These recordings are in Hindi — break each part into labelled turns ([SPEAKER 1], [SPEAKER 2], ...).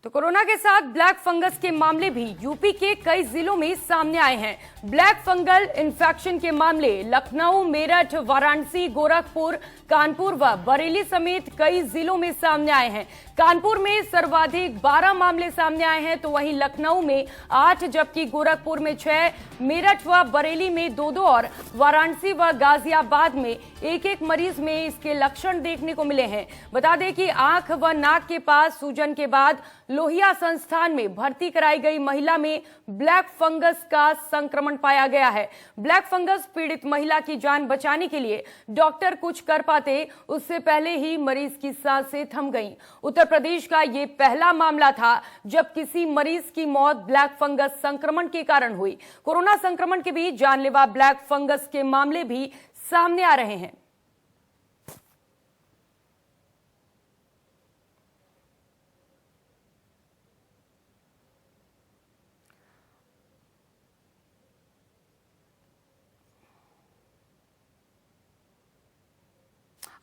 [SPEAKER 1] तो कोरोना के साथ ब्लैक फंगस के मामले भी यूपी के कई जिलों में सामने आए हैं। ब्लैक फंगल इन्फेक्शन के मामले लखनऊ, मेरठ, वाराणसी, गोरखपुर, कानपुर व बरेली समेत कई जिलों में सामने आए हैं। कानपुर में सर्वाधिक 12 मामले सामने आए हैं, तो वहीं लखनऊ में 8, जबकि गोरखपुर में 6, मेरठ व बरेली में 2-2 और वाराणसी व गाजियाबाद में 1-1 मरीज में इसके लक्षण देखने को मिले हैं। बता दें कि आंख व नाक के पास सूजन के बाद लोहिया संस्थान में भर्ती कराई गई महिला में ब्लैक फंगस का संक्रमण पाया गया है। ब्लैक फंगस पीड़ित महिला की जान बचाने के लिए डॉक्टर कुछ कर पाते, उससे पहले ही मरीज की सांसें थम गईं। उत्तर प्रदेश का ये पहला मामला था जब किसी मरीज की मौत ब्लैक फंगस संक्रमण के कारण हुई। कोरोना संक्रमण के बीच जानलेवा ब्लैक फंगस के मामले भी सामने आ रहे हैं।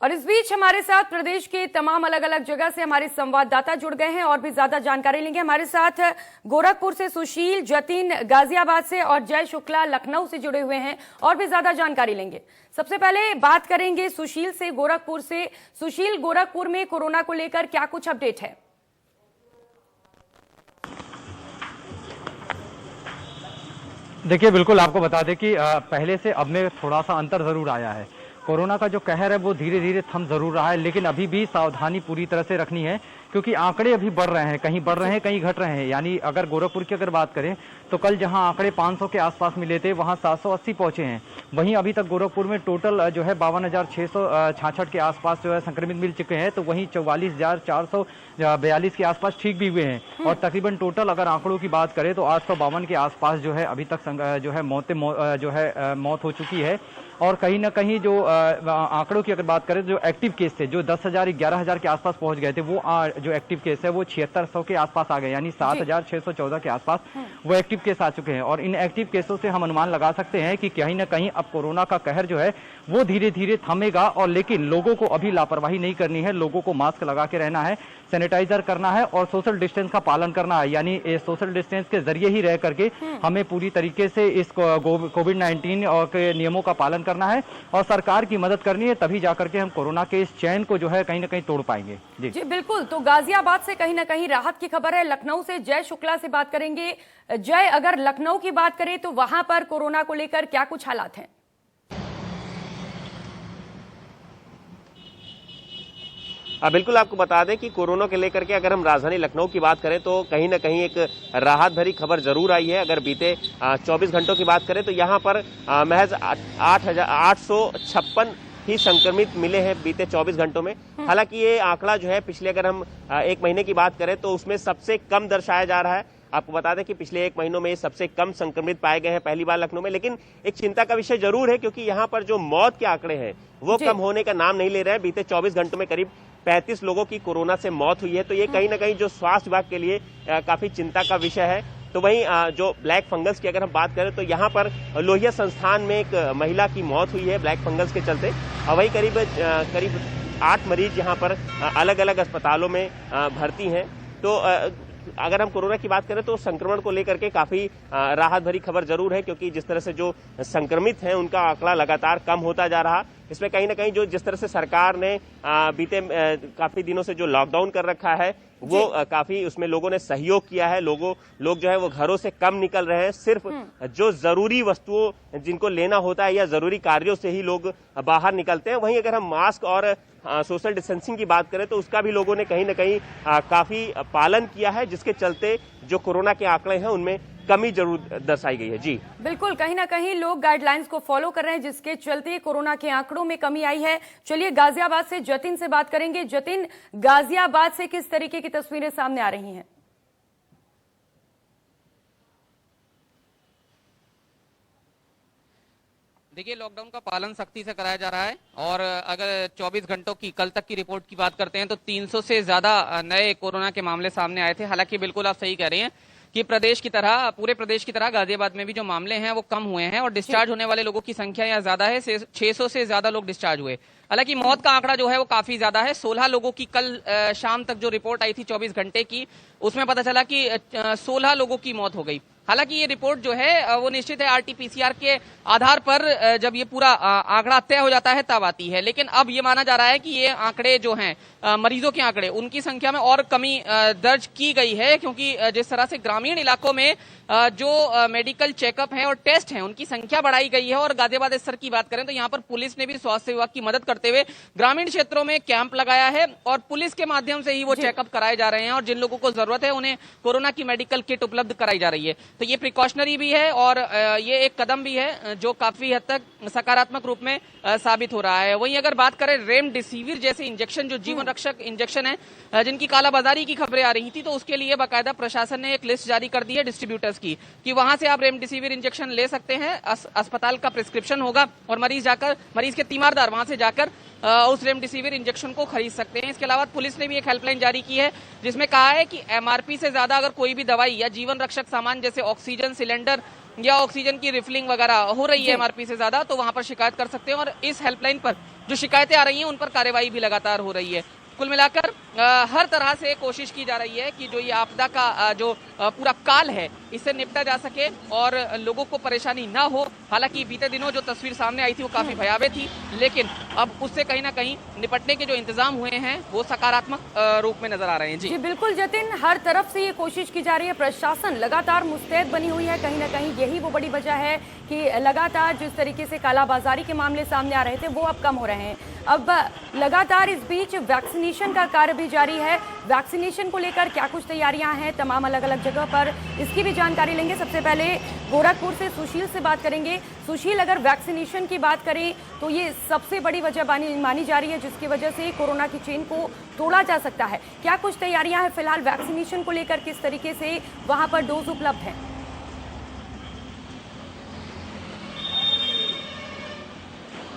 [SPEAKER 1] और इस बीच हमारे साथ प्रदेश के तमाम अलग अलग जगह से हमारे संवाददाता जुड़ गए हैं और भी ज्यादा जानकारी लेंगे। हमारे साथ गोरखपुर से सुशील, जतिन गाजियाबाद से और जय शुक्ला लखनऊ से जुड़े हुए हैं और भी ज्यादा जानकारी लेंगे। सबसे पहले बात करेंगे सुशील से, गोरखपुर से। सुशील, गोरखपुर में कोरोना को लेकर क्या कुछ अपडेट है?
[SPEAKER 2] देखिए, बिल्कुल आपको बता दें कि पहले से अब में थोड़ा सा अंतर जरूर आया है। कोरोना का जो कहर है वो धीरे धीरे थम जरूर रहा है, लेकिन अभी भी सावधानी पूरी तरह से रखनी है, क्योंकि आंकड़े अभी बढ़ रहे हैं, कहीं बढ़ रहे हैं कहीं घट रहे हैं। यानी अगर गोरखपुर की अगर बात करें तो कल जहां आंकड़े 500 के आसपास मिले थे वहां 780 पहुंचे हैं। वहीं अभी तक गोरखपुर में टोटल जो है 52,666 के आसपास जो है संक्रमित मिल चुके हैं, तो वहीं 44,442 के आसपास ठीक भी हुए हैं। और तकरीबन टोटल अगर आंकड़ों की बात करें तो 852 के आसपास जो है अभी तक जो है मौत हो चुकी है। और कहीं ना कहीं जो आंकड़ों की अगर बात करें, जो एक्टिव केस थे जो 10,000 11,000 के आसपास पहुंच गए थे, वो जो एक्टिव केस है वो 7600 के आसपास आ गए, यानी 7,614 के आसपास वो एक्टिव केस आ चुके हैं। और इन एक्टिव केसों से हम अनुमान लगा सकते हैं कि कहीं ना कहीं अब कोरोना का कहर जो है वो धीरे धीरे थमेगा। और लेकिन लोगों को अभी लापरवाही नहीं करनी है, लोगों को मास्क लगा के रहना है, सैनिटाइजर करना है और सोशल डिस्टेंस का पालन करना है। यानी सोशल डिस्टेंस के जरिए ही रह करके हमें पूरी तरीके से इस कोविड-19 और के नियमों का पालन करना है और सरकार की मदद करनी है, तभी जाकर के हम कोरोना के इस चैन को जो है कहीं ना कहीं तोड़ पाएंगे।
[SPEAKER 1] जी बिल्कुल। तो गाजियाबाद से कहीं ना कहीं राहत की खबर है। लखनऊ से जय शुक्ला से बात करेंगे। जय, अगर लखनऊ की बात करें तो वहां पर कोरोना को लेकर क्या कुछ हालात हैं?
[SPEAKER 3] बिल्कुल आपको बता दें कि कोरोना के लेकर के अगर हम राजधानी लखनऊ की बात करें तो कहीं ना कहीं एक राहत भरी खबर जरूर आई है। अगर बीते 24 घंटों की बात करें तो यहाँ पर महज 8,856 ही संक्रमित मिले हैं बीते 24 घंटों में। हालांकि ये आंकड़ा जो है पिछले अगर हम 1 महीने की बात करें तो उसमें सबसे कम दर्शाया जा रहा है। आपको बता दें कि पिछले 1 महीनों में सबसे कम संक्रमित पाए गए हैं पहली बार लखनऊ में। लेकिन एक चिंता का विषय जरूर है, क्योंकि यहाँ पर जो मौत के आंकड़े हैं वो कम होने का नाम नहीं ले रहे हैं। बीते 24 घंटों में करीब 35 लोगों की कोरोना से मौत हुई है, तो ये कहीं ना कहीं जो स्वास्थ्य विभाग के लिए काफी चिंता का विषय है। तो वहीं जो ब्लैक फंगस की अगर हम बात करें तो यहाँ पर लोहिया संस्थान में एक महिला की मौत हुई है ब्लैक फंगस के चलते। वहीं करीब 8 मरीज यहाँ पर अलग अलग अस्पतालों में भर्ती हैं। तो अगर हम कोरोना की बात करें तो संक्रमण को लेकर के काफी राहत भरी खबर जरूर है, क्योंकि जिस तरह से जो संक्रमित हैं उनका आंकड़ा लगातार कम होता जा रहा। इसमें कहीं ना कहीं जो जिस तरह से सरकार ने बीते काफी दिनों से जो लॉकडाउन कर रखा है वो काफी उसमें लोगों ने सहयोग किया है। लोग जो है वो घरों से कम निकल रहे हैं, सिर्फ जो जरूरी वस्तुओं जिनको लेना होता है या जरूरी कार्यों से ही लोग बाहर निकलते हैं। वहीं अगर हम मास्क और सोशल डिस्टेंसिंग की बात करें तो उसका भी लोगों ने कहीं ना कहीं काफी पालन किया है, जिसके चलते जो कोरोना के आंकड़े हैं उनमें कमी जरूर दर्शाई गई है। जी
[SPEAKER 1] बिल्कुल, कहीं ना कहीं लोग गाइडलाइंस को फॉलो कर रहे हैं, जिसके चलते कोरोना के आंकड़ों में कमी आई है। चलिए गाजियाबाद से जतिन से बात करेंगे। जतिन, गाजियाबाद से किस तरीके की तस्वीरें सामने आ रही हैं?
[SPEAKER 4] देखिए, लॉकडाउन का पालन सख्ती से कराया जा रहा है और अगर 24 घंटों की कल तक की रिपोर्ट की बात करते हैं तो 300 से ज्यादा नए कोरोना के मामले सामने आए थे। हालांकि बिल्कुल आप सही कह रहे हैं कि पूरे प्रदेश की तरह गाजियाबाद में भी जो मामले हैं वो कम हुए हैं और डिस्चार्ज होने वाले लोगों की संख्या यहाँ ज्यादा है। 600 से ज्यादा लोग डिस्चार्ज हुए। हालांकि मौत का आंकड़ा जो है वो काफी ज्यादा है। 16 लोगों की कल शाम तक जो रिपोर्ट आई थी 24 घंटे की, उसमें पता चला कि 16 लोगों की मौत हो गई। हालांकि ये रिपोर्ट जो है वो निश्चित है आरटीपीसीआर के आधार पर जब ये पूरा आंकड़ा तय हो जाता है तब आती है, लेकिन अब ये माना जा रहा है कि ये आंकड़े जो हैं मरीजों के आंकड़े, उनकी संख्या में और कमी दर्ज की गई है, क्योंकि जिस तरह से ग्रामीण इलाकों में जो मेडिकल चेकअप है और टेस्ट हैं उनकी संख्या बढ़ाई गई है। और गाजियाबाद स्तर की बात करें तो यहाँ पर पुलिस ने भी स्वास्थ्य विभाग की मदद करते हुए ग्रामीण क्षेत्रों में कैंप लगाया है और पुलिस के माध्यम से ही वो चेकअप कराए जा रहे हैं और जिन लोगों को जरूरत है उन्हें कोरोना की मेडिकल किट उपलब्ध कराई जा रही है। तो ये प्रिकॉशनरी भी है और ये एक कदम भी है जो काफी हद तक सकारात्मक रूप में साबित हो रहा है। वहीं अगर बात करें रेमडेसिविर जैसे इंजेक्शन जो जीवन रक्षक इंजेक्शन है जिनकी कालाबाजारी की खबरें आ रही थी, तो उसके लिए बाकायदा प्रशासन ने एक लिस्ट जारी कर दी है डिस्ट्रीब्यूटर्स की कि वहां से आप रेमडेसिविर इंजेक्शन ले सकते हैं। अस्पताल का प्रिस्क्रिप्शन होगा और मरीज के तीमारदार वहां से जाकर उस रेमडेसिविर इंजेक्शन को खरीद सकते हैं। इसके अलावा पुलिस ने भी एक हेल्पलाइन जारी की है जिसमें कहा है कि एमआरपी से ज्यादा अगर कोई भी दवाई या जीवन रक्षक सामान जैसे ऑक्सीजन सिलेंडर या ऑक्सीजन की रिफिलिंग वगैरह हो रही है एमआरपी से ज्यादा, तो वहां पर शिकायत कर सकते हैं और इस हेल्पलाइन पर जो शिकायतें आ रही हैं उन पर कार्रवाई भी लगातार हो रही है। कुल मिलाकर हर तरह से कोशिश की जा रही है कि जो ये आपदा का जो पूरा काल है इससे निपटा जा सके और लोगों को परेशानी ना हो। हालांकि बीते दिनों जो तस्वीर सामने आई थी वो काफी भयावह थी, लेकिन अब उससे कहीं ना कहीं निपटने के जो इंतजाम हुए हैं वो सकारात्मक रूप में नजर आ रहे हैं।
[SPEAKER 1] जी बिल्कुल जतिन, हर तरफ से ये कोशिश की जा रही है, प्रशासन लगातार मुस्तैद बनी हुई है। कहीं ना कहीं यही वो बड़ी वजह है कि लगातार जिस तरीके से कालाबाजारी के मामले सामने आ रहे थे वो अब कम हो रहे हैं। अब लगातार इस बीच वैक्सीनेशन का कार्य भी जारी है। वैक्सीनेशन को लेकर क्या कुछ तैयारियां हैं तमाम अलग अलग जगह पर, इसकी भी जानकारी लेंगे। सबसे पहले गोरखपुर से सुशील से बात करेंगे। सुशील, अगर वैक्सीनेशन की बात करें तो ये सबसे बड़ी वजह मानी जा रही है जिसकी वजह से कोरोना की चेन को तोड़ा जा सकता है। क्या कुछ तैयारियां हैं फिलहाल वैक्सीनेशन को लेकर, किस तरीके से वहां पर डोज उपलब्ध है?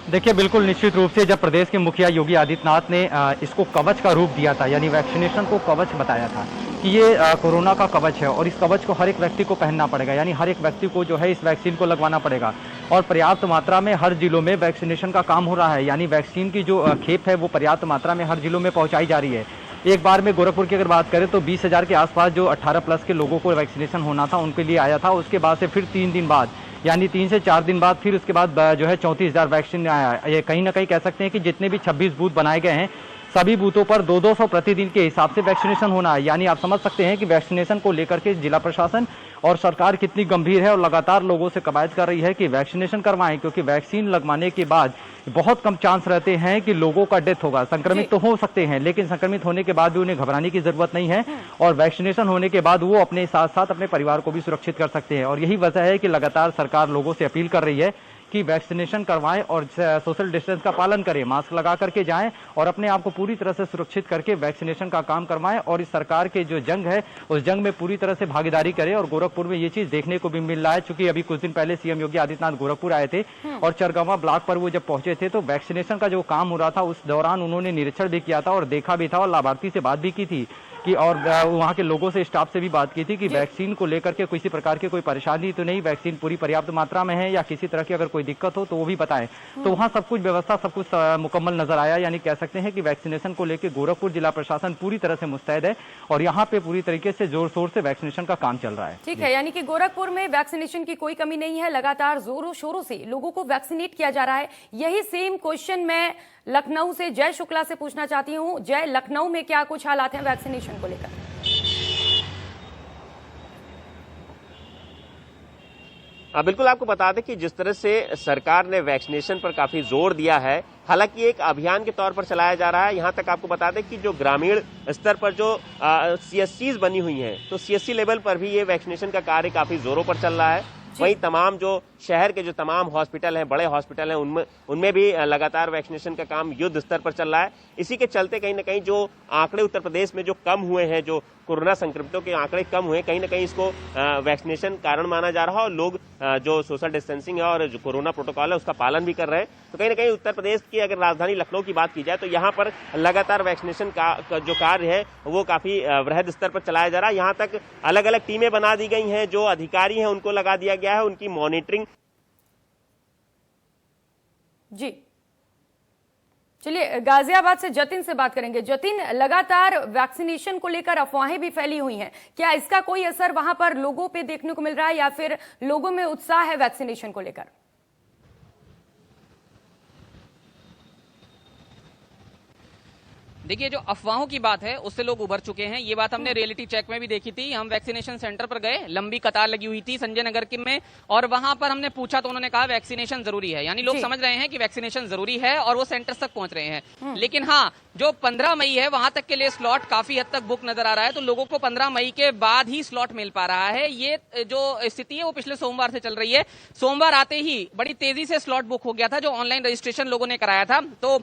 [SPEAKER 2] देखिए, बिल्कुल निश्चित रूप से जब प्रदेश के मुखिया योगी आदित्यनाथ ने इसको कवच का रूप दिया था, यानी वैक्सीनेशन को कवच बताया था कि ये कोरोना का कवच है और इस कवच को हर एक व्यक्ति को पहनना पड़ेगा, यानी हर एक व्यक्ति को जो है इस वैक्सीन को लगवाना पड़ेगा और पर्याप्त मात्रा में हर जिलों में वैक्सीनेशन का काम हो रहा है। यानी वैक्सीन की जो खेप है वो पर्याप्त मात्रा में हर जिलों में पहुंचाई जा रही है। एक बार में गोरखपुर की अगर बात करें तो 20,000 के आसपास जो 18+ के लोगों को वैक्सीनेशन होना था उनके लिए आया था। उसके बाद से फिर 3 दिन बाद, यानी 3 से 4 दिन बाद फिर उसके बाद जो है 34,000 वैक्सीन आया। ये कहीं ना कहीं कह सकते हैं कि जितने भी 26 बूथ बनाए गए हैं सभी बूथों पर 200 प्रतिदिन के हिसाब से वैक्सीनेशन होना है। यानी आप समझ सकते हैं कि वैक्सीनेशन को लेकर के जिला प्रशासन और सरकार कितनी गंभीर है और लगातार लोगों से कवायद कर रही है कि वैक्सीनेशन करवाएं, क्योंकि वैक्सीन लगवाने के बाद बहुत कम चांस रहते हैं कि लोगों का डेथ होगा। संक्रमित तो हो सकते हैं लेकिन संक्रमित होने के बाद भी उन्हें घबराने की जरूरत नहीं है और वैक्सीनेशन होने के बाद वो अपने साथ साथ अपने परिवार को भी सुरक्षित कर सकते हैं। और यही वजह है कि लगातार सरकार लोगों से अपील कर रही है कि वैक्सीनेशन करवाएं और सोशल डिस्टेंस का पालन करें, मास्क लगा करके जाएं और अपने आप को पूरी तरह से सुरक्षित करके वैक्सीनेशन का काम करवाएं और इस सरकार के जो जंग है उस जंग में पूरी तरह से भागीदारी करें। और गोरखपुर में ये चीज देखने को भी मिल रहा है, चूंकि अभी कुछ दिन पहले सीएम योगी आदित्यनाथ गोरखपुर आए थे और चरगवा ब्लॉक पर वो जब पहुंचे थे तो वैक्सीनेशन का जो काम हो रहा था उस दौरान उन्होंने निरीक्षण भी किया था और देखा भी था और लाभार्थी से बात भी की थी कि और वहाँ के लोगों से, स्टाफ से भी बात की थी कि वैक्सीन को लेकर के किसी प्रकार की कोई परेशानी तो नहीं, वैक्सीन पूरी पर्याप्त मात्रा में है या किसी तरह की अगर कोई दिक्कत हो तो वो भी बताएं। तो वहाँ सब कुछ व्यवस्था सब कुछ मुकम्मल नजर आया। यानी कह सकते हैं कि वैक्सीनेशन को लेकर गोरखपुर जिला प्रशासन पूरी तरह से मुस्तैद है और यहाँ पे पूरी तरीके से जोर शोर से वैक्सीनेशन का काम चल रहा है।
[SPEAKER 1] ठीक है, यानी कि गोरखपुर में वैक्सीनेशन की कोई कमी नहीं है, लगातार जोरों शोरों से लोगों को वैक्सीनेट किया जा रहा है। यही सेम क्वेश्चन मैं लखनऊ से जय शुक्ला से पूछना चाहती हूँ। जय, लखनऊ में क्या कुछ हालात हैं वैक्सीनेशन को लेकर?
[SPEAKER 3] बिल्कुल, आपको बता दें कि जिस तरह से सरकार ने वैक्सीनेशन पर काफी जोर दिया है, हालांकि एक अभियान के तौर पर चलाया जा रहा है। यहां तक आपको बता दें कि जो ग्रामीण स्तर पर जो CSCs बनी हुई हैं, तो CSC लेवल पर भी ये वैक्सीनेशन का कार्य काफी जोरों पर चल रहा है। वहीं तमाम जो शहर के जो तमाम हॉस्पिटल हैं, बड़े हॉस्पिटल हैं, उनमें भी लगातार वैक्सीनेशन का काम युद्ध स्तर पर चल रहा है। इसी के चलते कहीं ना कहीं जो आंकड़े उत्तर प्रदेश में जो कम हुए हैं, जो कोरोना संक्रमितों के आंकड़े कम हुए, कहीं ना कहीं इसको वैक्सीनेशन कारण माना जा रहा है और लोग जो सोशल डिस्टेंसिंग है और जो कोरोना प्रोटोकॉल है उसका पालन भी कर रहे हैं। तो कहीं ना कहीं उत्तर प्रदेश की अगर राजधानी लखनऊ की बात की जाए तो यहाँ पर लगातार वैक्सीनेशन का जो कार्य है वो काफी वृहद स्तर पर चलाया जा रहा है। यहाँ तक अलग अलग टीमें बना दी गई हैं, जो अधिकारी हैं उनको लगा दिया गया है, उनकी मॉनिटरिंग।
[SPEAKER 1] जी चलिए गाजियाबाद से जतिन से बात करेंगे। जतिन, लगातार वैक्सीनेशन को लेकर अफवाहें भी फैली हुई हैं, क्या इसका कोई असर वहां पर लोगों पे देखने को मिल रहा है या फिर लोगों में उत्साह है वैक्सीनेशन को लेकर?
[SPEAKER 4] देखिए, जो अफवाहों की बात है उससे लोग उभर चुके हैं। ये बात हमने रियलिटी चेक में भी देखी थी। हम वैक्सीनेशन सेंटर पर गए, लंबी कतार लगी हुई थी संजय नगर के में, और वहां पर हमने पूछा तो उन्होंने कहा वैक्सीनेशन जरूरी है। यानी लोग समझ रहे हैं कि वैक्सीनेशन जरूरी है और वो सेंटर्स तक पहुंच रहे हैं। लेकिन हाँ, जो 15 मई है वहां तक के लिए स्लॉट काफी हद तक बुक नजर आ रहा है, तो लोगों को 15 मई के बाद ही स्लॉट मिल पा रहा है। ये जो स्थिति है वो पिछले सोमवार से चल रही है। सोमवार आते ही बड़ी तेजी से स्लॉट बुक हो गया था। जो ऑनलाइन रजिस्ट्रेशन लोगों ने कराया था तो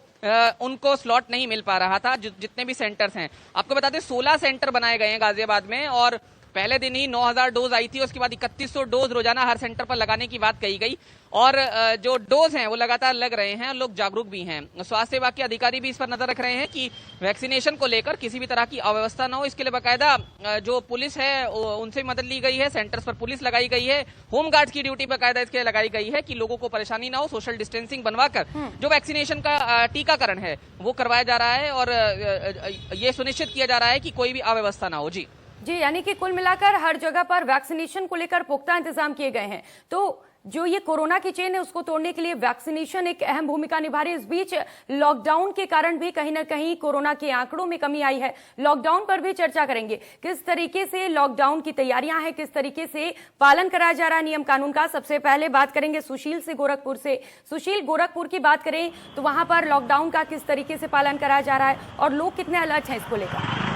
[SPEAKER 4] उनको स्लॉट नहीं मिल पा रहा था, जितने भी सेंटर्स हैं। आपको बता दें 16 सेंटर बनाए गए हैं गाजियाबाद में, और पहले दिन ही 9000 डोज आई थी। उसके बाद 3100 डोज रोजाना हर सेंटर पर लगाने की बात कही गई, और जो डोज हैं वो लगातार लग रहे हैं। लोग जागरूक भी हैं। स्वास्थ्य विभाग के अधिकारी भी इस पर नजर रख रहे हैं कि वैक्सीनेशन को लेकर किसी भी तरह की अव्यवस्था न हो। इसके लिए बाकायदा जो पुलिस है उनसे मदद ली गई है, सेंटर्स पर पुलिस लगाई गई है, होमगार्ड्स की ड्यूटी बाकायदा इसके लिए लगाई गई है कि लोगों को परेशानी ना हो। सोशल डिस्टेंसिंग बनवाकर जो वैक्सीनेशन का टीकाकरण है वो करवाया जा रहा है, और ये सुनिश्चित किया जा रहा है कि कोई भी अव्यवस्था ना हो। जी,
[SPEAKER 1] यानी कि कुल मिलाकर हर जगह पर वैक्सीनेशन को लेकर पुख्ता इंतजाम किए गए हैं। तो जो ये कोरोना की चेन है उसको तोड़ने के लिए वैक्सीनेशन एक अहम भूमिका निभा रही है। इस बीच लॉकडाउन के कारण भी कहीं ना कहीं कोरोना के आंकड़ों में कमी आई है। लॉकडाउन पर भी चर्चा करेंगे, किस तरीके से लॉकडाउन की तैयारियां हैं, किस तरीके से पालन कराया जा रहा है नियम कानून का। सबसे पहले बात करेंगे सुशील से गोरखपुर से। सुशील, गोरखपुर की बात करें तो वहां पर लॉकडाउन का किस तरीके से पालन कराया जा रहा है और लोग कितने अलर्ट हैं इसको लेकर?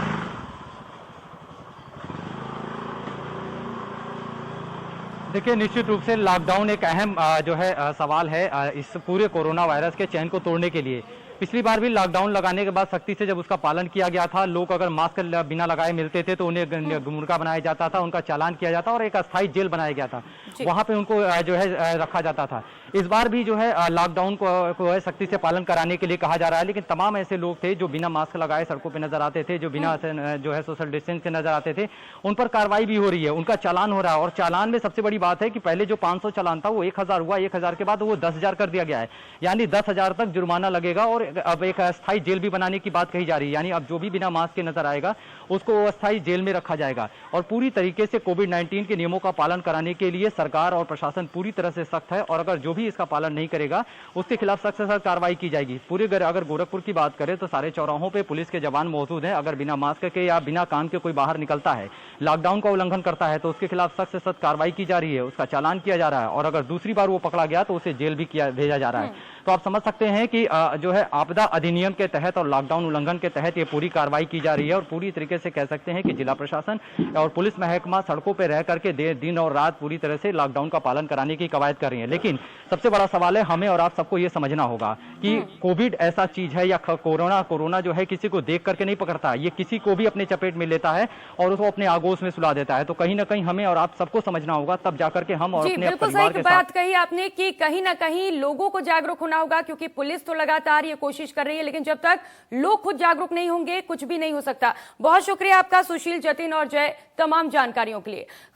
[SPEAKER 2] देखिए, निश्चित रूप से लॉकडाउन एक अहम जो है सवाल है इस पूरे कोरोना वायरस के चैन को तोड़ने के लिए। पिछली बार भी लॉकडाउन लगाने के बाद सख्ती से जब उसका पालन किया गया था, लोग अगर मास्क बिना लगाए मिलते थे तो उन्हें गुमराह बनाया जाता था, उनका चालान किया जाता और एक अस्थायी जेल बनाया गया था, वहां पे उनको जो है रखा जाता था। इस बार भी जो है लॉकडाउन को सख्ती से पालन कराने के लिए कहा जा रहा है, लेकिन तमाम ऐसे लोग थे जो बिना मास्क लगाए सड़कों पर नजर आते थे, जो बिना जो है सोशल डिस्टेंस के नजर आते थे, उन पर कार्रवाई भी हो रही है, उनका चालान हो रहा है। और चालान में सबसे बड़ी बात है कि पहले जो 500 चालान था वो 1000 हुआ, 1000 के बाद वो 10,000 कर दिया गया है, यानी 10,000 तक जुर्माना लगेगा। और अब एक अस्थायी जेल भी बनाने की बात कही जा रही है, यानी अब जो भी बिना मास्क के नजर आएगा उसको अस्थायी जेल में रखा जाएगा। और पूरी तरीके से कोविड-19 के नियमों का पालन कराने के लिए सरकार और प्रशासन पूरी तरह से सख्त है, और अगर जो भी इसका पालन नहीं करेगा उसके खिलाफ सख्त से सख्त कार्रवाई की जाएगी। पूरे अगर गोरखपुर की बात करें तो सारे चौराहों पे पुलिस के जवान मौजूद हैं। अगर बिना मास्क के या बिना काम के कोई बाहर निकलता है, लॉकडाउन का उल्लंघन करता है, तो उसके खिलाफ सख्त से सख्त कार्रवाई की जा रही है, उसका चालान किया जा रहा है, और अगर दूसरी बार वो पकड़ा गया तो उसे जेल भी भेजा जा रहा है। तो आप समझ सकते हैं कि जो है आपदा अधिनियम के तहत और लॉकडाउन उल्लंघन के तहत ये पूरी कार्रवाई की जा रही है, और पूरी तरीके से कह सकते हैं कि जिला प्रशासन और पुलिस महकमा सड़कों पर रह करके दिन और रात पूरी तरह से लॉकडाउन का पालन कराने की कवायद कर रही है। लेकिन सबसे बड़ा सवाल है, हमें और आप सबको ये समझना होगा कि कोविड ऐसा चीज है या कोरोना जो है किसी को देख करके नहीं पकड़ता, ये किसी को भी अपने चपेट में लेता है और उसको अपने आगोश में सुला देता है। तो कहीं ना कहीं हमें और आप सबको समझना होगा, तब जाकर के हम और अपने परिवार के साथ।
[SPEAKER 1] बात कही आपने कि कहीं ना कहीं लोगों को जागरूक होना होगा, क्योंकि पुलिस तो लगातार ये कोशिश कर रही है, लेकिन जब तक लोग खुद जागरूक नहीं होंगे कुछ भी नहीं हो सकता। बहुत शुक्रिया आपका सुशील, जतिन और जय तमाम जानकारियों के लिए।